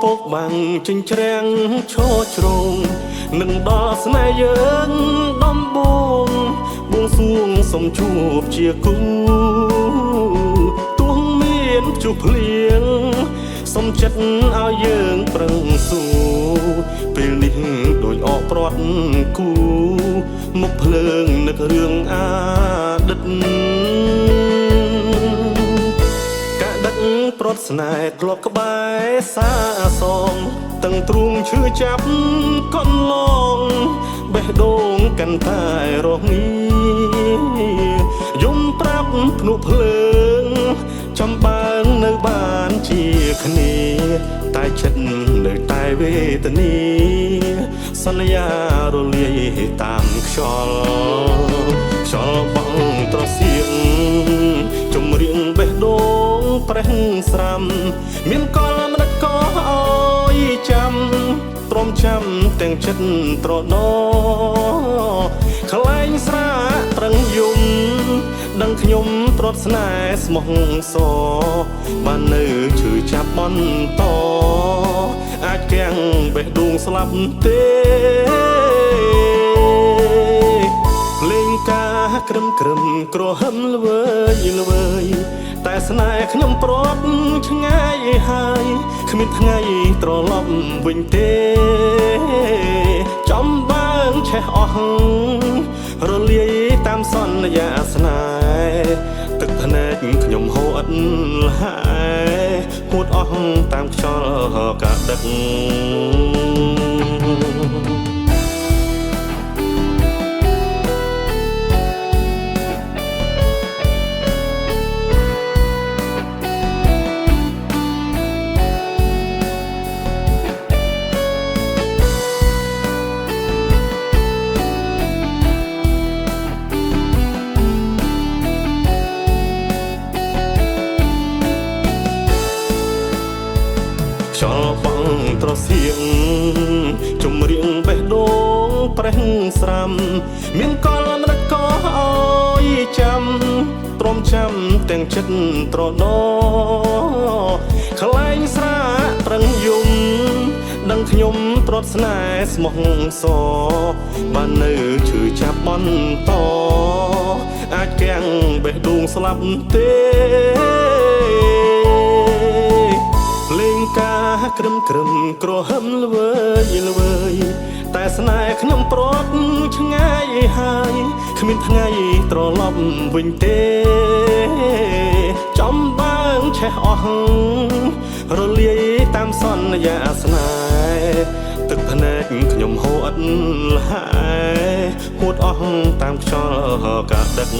ពកបាំងចិញ្ច្រាំងឈរជ្រងនឹងដល់ស្នេហ៍យើងដំបូងបួងសួងសុំជួបជាគូទោះមានព្យុះភ្លៀងសុំចិត្តឲ្យយើងប្រឹងស៊ូពេលនេះដូចអកព្រាត់គូមុខភ្លើងនឹករឿងអាឌិតប្រត់ស្នេហ៍ធ្លាប់ក្បែរសាសងទាំងទ្រូងឈឺចាប់កូនឡងបេះដូងកាន់តែរងងារយំប្រាប់ភ្នក់ភ្លើងចំបើងនៅបានជាគ្នាតែចិត្តនៅតែវេទនាសន្យារលាយតាមខ្យល់បងត្រសៀងជំរៀងបេះដូងប្រេះស្រាំមានកលមិនក៏អើយចាំទ្រាំចាំទាំងចិត្តត្រដោខ្លែងស្រាត្រឹងយំដឹងខ្ញុំត្រួតស្នេហ៍ស្មោះសបាននៅឈឺចាប់បន្តអាចគាំងបេះដូងស្លាប់ទេលេងការក្រឹមក្រហឹមល្វើយតែស្នេហ៍ខ្ញុំព្រាត់ឆ្ងាយហើយគ្មានថ្ងៃត្រឡប់វិញទេចំបើងឆេះអស់រលាយតាមសន្យាស្នេហ៍ទឹកភ្នែកខ្ញុំហូរអត់ហើយហួតអស់តាមខ្យល់កាដឹកខ្យល់បងត្រសៀងជំរៀងបេះដូងប្រេះស្រាំមានកលមិនក៏អើយចាំទ្រាំចាំទាំងចិត្តត្រដោខ្លែងស្រាត្រឹងយំដឹងខ្ញុំត្រួតស្នេហ៍ស្មោះសបាននៅឈឺចាប់បន្តអាចគាំងបេះដូងស្លាប់ទេលេងការក្រឹមក្រហឹមល្វើយតែស្នេហ៍ខ្ញុំព្រាត់ឆ្ងាយហើយគ្មានថ្ងៃត្រឡប់វិញទេចំបើងឆេះអស់រលាយតាមសន្យាស្នេហ៍ទឹកភ្នែកខ្ញុំហូរអត់ហើយហួតអស់តាមខ្យល់កាដឹក